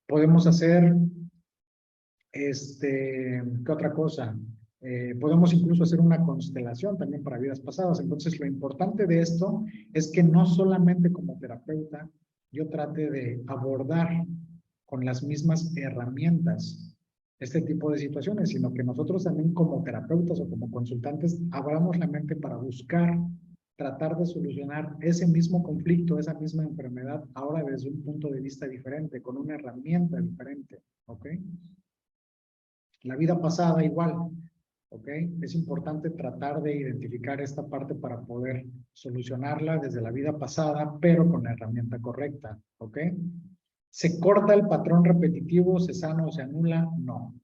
Podemos hacer, ¿qué otra cosa? Podemos incluso hacer una constelación también para vidas pasadas. Entonces, lo importante de esto es que no solamente como terapeuta yo trate de abordar con las mismas herramientas este tipo de situaciones, sino que nosotros también como terapeutas o como consultantes abramos la mente para buscar, tratar de solucionar ese mismo conflicto, esa misma enfermedad, ahora desde un punto de vista diferente, con una herramienta diferente, ¿ok? La vida pasada igual, ¿ok? Es importante tratar de identificar esta parte para poder solucionarla desde la vida pasada, pero con la herramienta correcta, ¿ok? ¿Se corta el patrón repetitivo, se sana o se anula? No.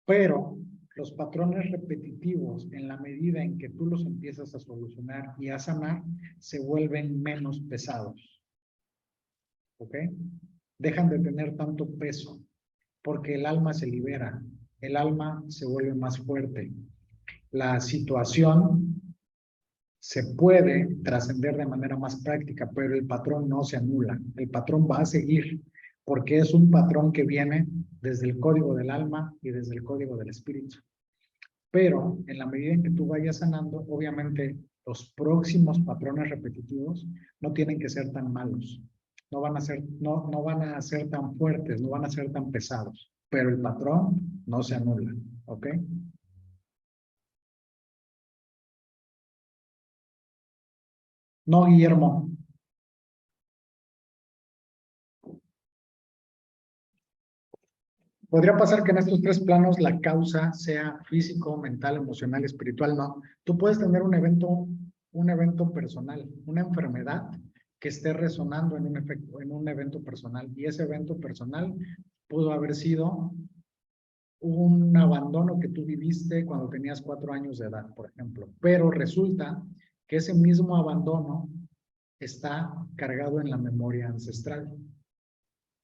Pero los patrones repetitivos, en la medida en que tú los empiezas a solucionar y a sanar, se vuelven menos pesados, ¿ok? Dejan de tener tanto peso, porque el alma se libera, el alma se vuelve más fuerte. La situación se puede trascender de manera más práctica, pero el patrón no se anula. El patrón va a seguir, porque es un patrón que viene desde el código del alma y desde el código del espíritu. Pero en la medida en que tú vayas sanando, obviamente los próximos patrones repetitivos no tienen que ser tan malos. No van a ser tan fuertes, no van a ser tan pesados, pero el patrón no se anula, ¿ok? No, Guillermo. Podría pasar que en estos tres planos la causa sea físico, mental, emocional, espiritual, no. Tú puedes tener un evento personal, una enfermedad que esté resonando en en un evento personal, y ese evento personal pudo haber sido un abandono que tú viviste cuando tenías 4 años de edad, por ejemplo. Pero resulta que ese mismo abandono está cargado en la memoria ancestral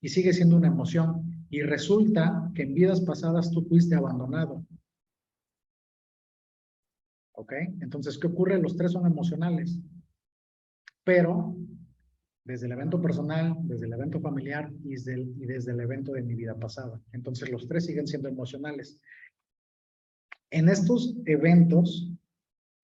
y sigue siendo una emoción. Y resulta que en vidas pasadas tú fuiste abandonado. ¿Ok? Entonces, ¿qué ocurre? Los tres son emocionales, pero desde el evento personal, desde el evento familiar y desde el evento de mi vida pasada. Entonces, los tres siguen siendo emocionales. En estos eventos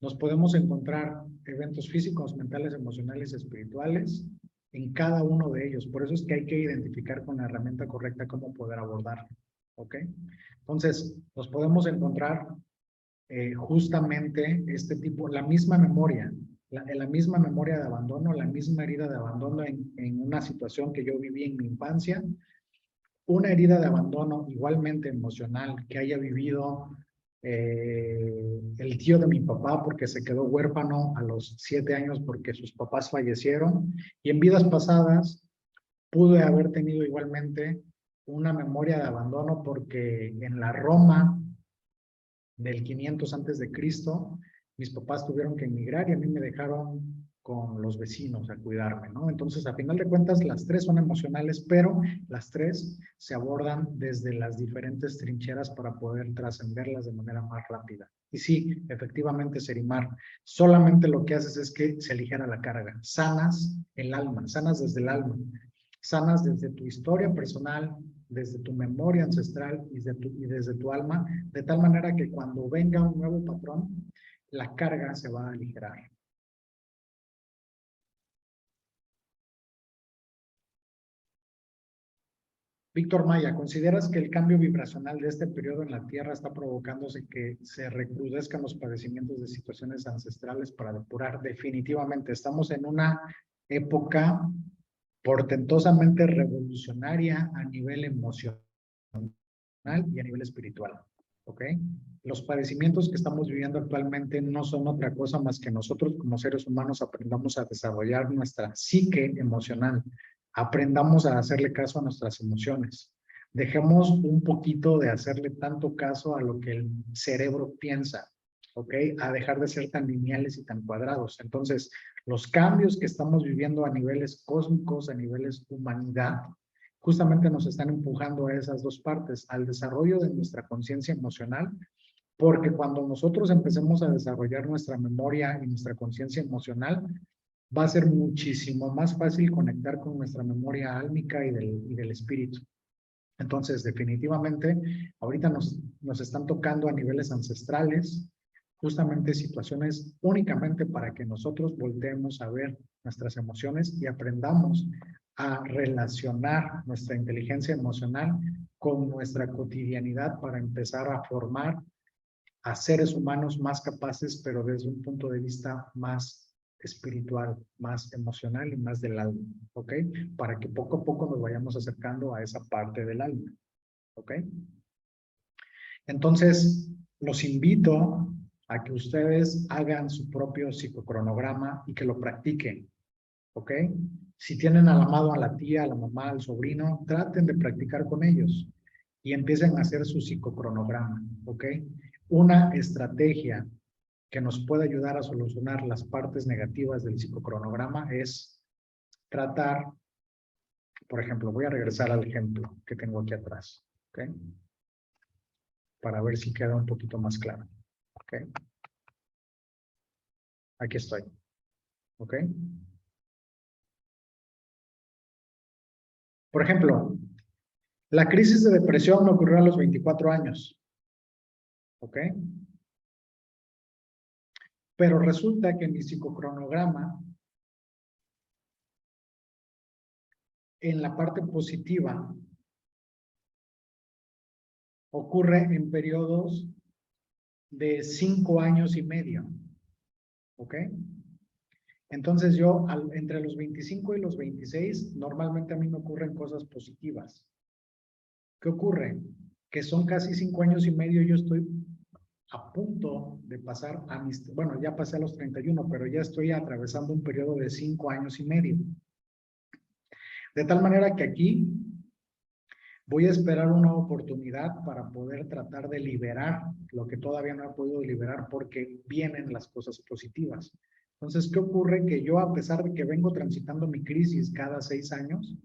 nos podemos encontrar eventos físicos, mentales, emocionales, espirituales, en cada uno de ellos. Por eso es que hay que identificar con la herramienta correcta cómo poder abordarlo. ¿Ok? Entonces, nos podemos encontrar justamente este tipo, la misma memoria, la misma memoria de abandono, la misma herida de abandono en una situación que yo viví en mi infancia, una herida de abandono igualmente emocional que haya vivido el tío de mi papá porque se quedó huérfano a los 7 años porque sus papás fallecieron, y en vidas pasadas pude haber tenido igualmente una memoria de abandono porque en la Roma del 500 antes de Cristo, mis papás tuvieron que emigrar y a mí me dejaron con los vecinos a cuidarme, ¿no? Entonces, a final de cuentas, las tres son emocionales, pero las tres se abordan desde las diferentes trincheras para poder trascenderlas de manera más rápida. Y sí, efectivamente, Serimar, solamente lo que haces es que se aligera la carga, sanas el alma, sanas desde el alma, sanas desde tu historia personal, desde tu memoria ancestral y desde tu alma, de tal manera que cuando venga un nuevo patrón, la carga se va a aligerar. Víctor Maya, ¿consideras que el cambio vibracional de este periodo en la Tierra está provocándose que se recrudezcan los padecimientos de situaciones ancestrales para depurar? Definitivamente, estamos en una época portentosamente revolucionaria a nivel emocional y a nivel espiritual, ¿ok? Los padecimientos que estamos viviendo actualmente no son otra cosa más que nosotros como seres humanos aprendamos a desarrollar nuestra psique emocional, aprendamos a hacerle caso a nuestras emociones, dejemos un poquito de hacerle tanto caso a lo que el cerebro piensa, ¿ok? A dejar de ser tan lineales y tan cuadrados. Entonces, los cambios que estamos viviendo a niveles cósmicos, a niveles humanidad, justamente nos están empujando a esas dos partes, al desarrollo de nuestra conciencia emocional, porque cuando nosotros empecemos a desarrollar nuestra memoria y nuestra conciencia emocional, va a ser muchísimo más fácil conectar con nuestra memoria álmica y del espíritu. Entonces, definitivamente, ahorita nos están tocando a niveles ancestrales, justamente situaciones únicamente para que nosotros volteemos a ver nuestras emociones y aprendamos a relacionar nuestra inteligencia emocional con nuestra cotidianidad para empezar a formar a seres humanos más capaces, pero desde un punto de vista más espiritual, más emocional y más del alma, ¿ok? Para que poco a poco nos vayamos acercando a esa parte del alma, ¿ok? Entonces, los invito a que ustedes hagan su propio psicocronograma y que lo practiquen, ¿ok? Si tienen al amado, a la tía, a la mamá, al sobrino, traten de practicar con ellos y empiecen a hacer su psicocronograma, ¿ok? Una estrategia que nos puede ayudar a solucionar las partes negativas del psicocronograma es tratar, por ejemplo, voy a regresar al ejemplo que tengo aquí atrás, ¿ok? Para ver si queda un poquito más claro, ¿ok? Aquí estoy, ¿ok? Por ejemplo, la crisis de depresión me ocurrió a los 24 años, ¿ok? Pero resulta que mi psicocronograma, en la parte positiva, ocurre en periodos de 5 años y medio, ¿ok? Entonces yo, entre los 25 y los 26, normalmente a mí me ocurren cosas positivas. ¿Qué ocurre? Que son casi 5 años y medio, yo estoy a punto de pasar a mis, bueno, ya pasé a los 31, pero ya estoy atravesando un periodo de 5 años y medio. De tal manera que aquí voy a esperar una oportunidad para poder tratar de liberar lo que todavía no he podido liberar porque vienen las cosas positivas. Entonces, ¿qué ocurre? Que yo, a pesar de que vengo transitando mi crisis cada 6 años,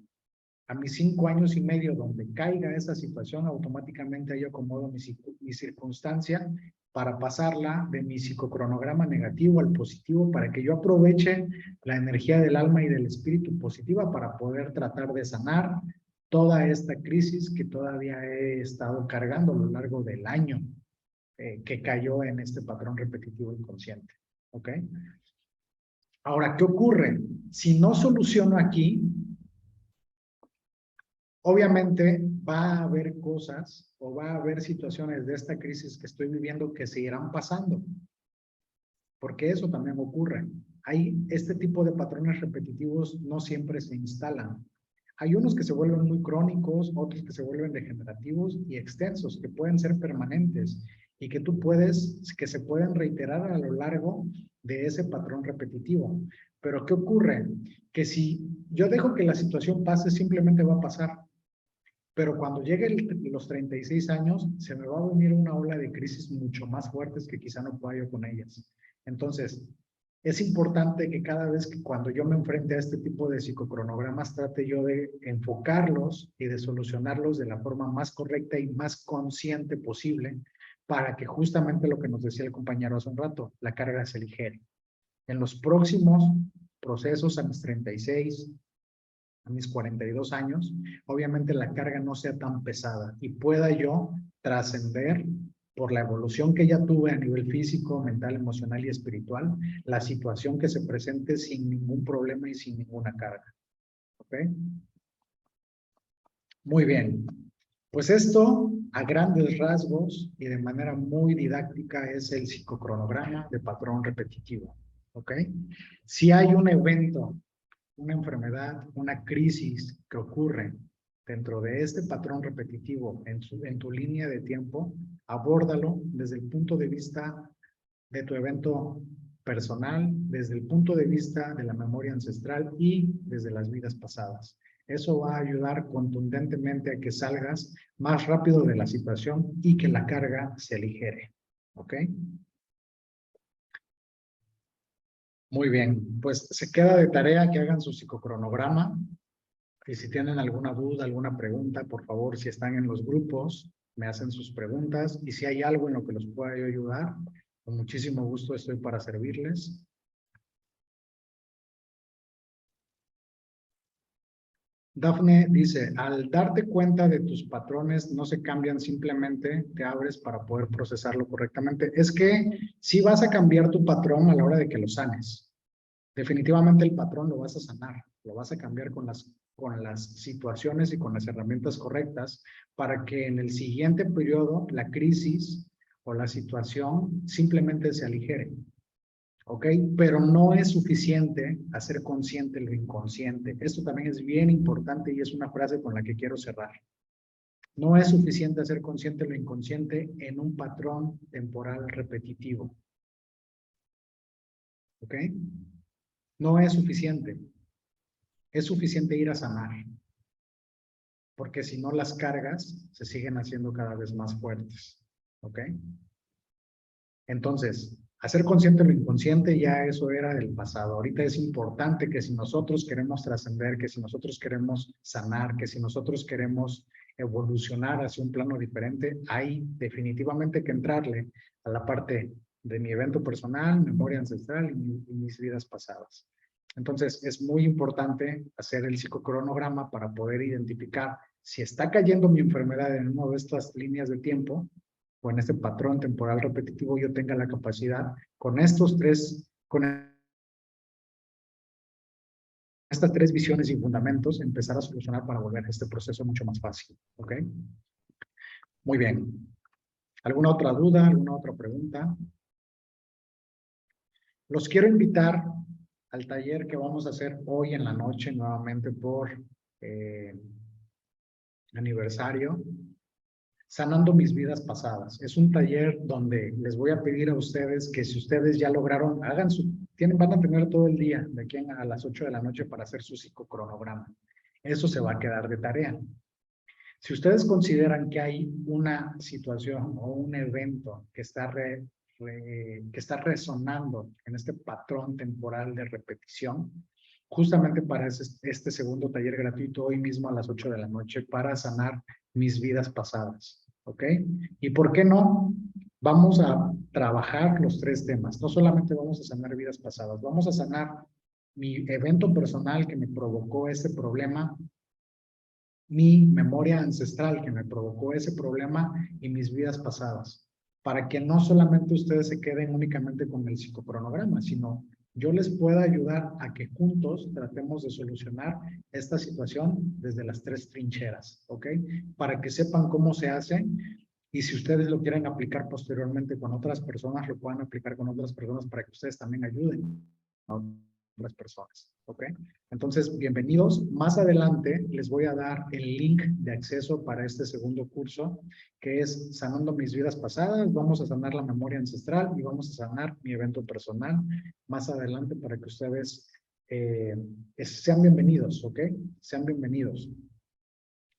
a mis 5 años y medio donde caiga esa situación, automáticamente yo acomodo mi circunstancia para pasarla de mi psicocronograma negativo al positivo para que yo aproveche la energía del alma y del espíritu positiva para poder tratar de sanar toda esta crisis que todavía he estado cargando a lo largo del año que cayó en este patrón repetitivo inconsciente. ¿Ok? Ahora, ¿qué ocurre? Si no soluciono aquí, obviamente va a haber cosas o va a haber situaciones de esta crisis que estoy viviendo que se irán pasando, porque eso también ocurre. Hay este tipo de patrones repetitivos no siempre se instalan. Hay unos que se vuelven muy crónicos, otros que se vuelven degenerativos y extensos, que pueden ser permanentes y que que se pueden reiterar a lo largo de ese patrón repetitivo. Pero ¿qué ocurre? Que si yo dejo que la situación pase, simplemente va a pasar. Pero cuando llegue los 36 años, se me va a venir una ola de crisis mucho más fuertes que quizá no pueda yo con ellas. Entonces, es importante que cada vez que cuando yo me enfrente a este tipo de psicocronogramas, trate yo de enfocarlos y de solucionarlos de la forma más correcta y más consciente posible para que justamente lo que nos decía el compañero hace un rato, la carga se aligere. En los próximos procesos, a mis 36, a mis 42 años, obviamente la carga no sea tan pesada y pueda yo trascender por la evolución que ya tuve a nivel físico, mental, emocional y espiritual, la situación que se presente sin ningún problema y sin ninguna carga. ¿Ok? Muy bien. Pues esto, a grandes rasgos y de manera muy didáctica, es el psicocronograma de patrón repetitivo. ¿Ok? Si hay un evento, una enfermedad, una crisis que ocurre dentro de este patrón repetitivo en tu línea de tiempo, abórdalo desde el punto de vista de tu evento personal, desde el punto de vista de la memoria ancestral y desde las vidas pasadas. Eso va a ayudar contundentemente a que salgas más rápido de la situación y que la carga se aligere. ¿Ok? Muy bien, pues se queda de tarea que hagan su psicocronograma y si tienen alguna duda, alguna pregunta, por favor, si están en los grupos, me hacen sus preguntas y si hay algo en lo que los pueda yo ayudar, con muchísimo gusto estoy para servirles. Dafne dice, al darte cuenta de tus patrones no se cambian, simplemente te abres para poder procesarlo correctamente. Es que sí vas a cambiar tu patrón a la hora de que lo sanes. Definitivamente el patrón lo vas a sanar, lo vas a cambiar con las situaciones y con las herramientas correctas para que en el siguiente periodo la crisis o la situación simplemente se aligere. ¿Ok? Pero no es suficiente hacer consciente lo inconsciente. Esto también es bien importante y es una frase con la que quiero cerrar. No es suficiente hacer consciente lo inconsciente en un patrón temporal repetitivo. ¿Ok? No es suficiente. Es suficiente ir a sanar. Porque si no, las cargas se siguen haciendo cada vez más fuertes. ¿Ok? Entonces, hacer consciente lo inconsciente ya eso era del pasado. Ahorita es importante que si nosotros queremos trascender, que si nosotros queremos sanar, que si nosotros queremos evolucionar hacia un plano diferente, hay definitivamente que entrarle a la parte de mi evento personal, memoria ancestral y mis vidas pasadas. Entonces, es muy importante hacer el psicocronograma para poder identificar si está cayendo mi enfermedad en una de estas líneas de tiempo o en este patrón temporal repetitivo, yo tenga la capacidad con estas tres visiones y fundamentos, empezar a solucionar para volver a este proceso mucho más fácil. ¿Ok? Muy bien. ¿Alguna otra duda? ¿Alguna otra pregunta? Los quiero invitar al taller que vamos a hacer hoy en la noche nuevamente por aniversario. Sanando mis vidas pasadas. Es un taller donde les voy a pedir a ustedes que si ustedes ya lograron, van a tener todo el día de aquí a las 8 de la noche para hacer su psicocronograma. Eso se va a quedar de tarea. Si ustedes consideran que hay una situación o un evento que está resonando en este patrón temporal de repetición, justamente para este segundo taller gratuito hoy mismo a las 8 de la noche para sanar mis vidas pasadas. ¿Ok? ¿Y por qué no? Vamos a trabajar los tres temas. No solamente vamos a sanar vidas pasadas, vamos a sanar mi evento personal que me provocó ese problema, mi memoria ancestral que me provocó ese problema y mis vidas pasadas, para que no solamente ustedes se queden únicamente con el psicocronograma, sino yo les pueda ayudar a que juntos tratemos de solucionar esta situación desde las tres trincheras, ¿ok? Para que sepan cómo se hace y si ustedes lo quieren aplicar posteriormente con otras personas, lo puedan aplicar con otras personas para que ustedes también ayuden a otras personas, ¿ok? Entonces, bienvenidos. Más adelante les voy a dar el link de acceso para este segundo curso, que es Sanando mis vidas pasadas. Vamos a sanar la memoria ancestral y vamos a sanar mi evento personal más adelante para que ustedes sean bienvenidos, ¿ok? Sean bienvenidos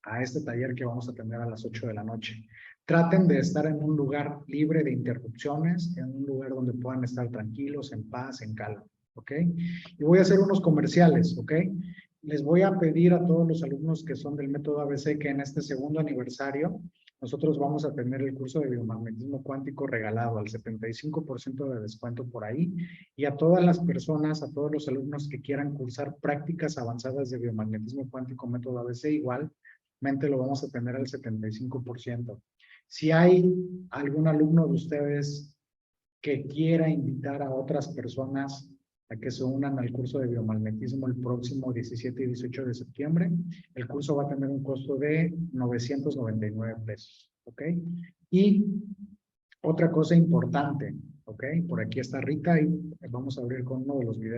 a este taller que vamos a tener a las 8 de la noche. Traten de estar en un lugar libre de interrupciones, en un lugar donde puedan estar tranquilos, en paz, en calma. ¿Ok? Y voy a hacer unos comerciales, ¿ok? Les voy a pedir a todos los alumnos que son del método ABC que en este segundo aniversario nosotros vamos a tener el curso de biomagnetismo cuántico regalado al 75% de descuento por ahí y a todas las personas, a todos los alumnos que quieran cursar prácticas avanzadas de biomagnetismo cuántico método ABC igualmente lo vamos a tener al 75%. Si hay algún alumno de ustedes que quiera invitar a otras personas a que se unan al curso de biomalmetismo el próximo 17 y 18 de septiembre. El curso va a tener un costo de 999 pesos, ¿ok? Y otra cosa importante, ¿ok? Por aquí está Rita y vamos a abrir con uno de los videos.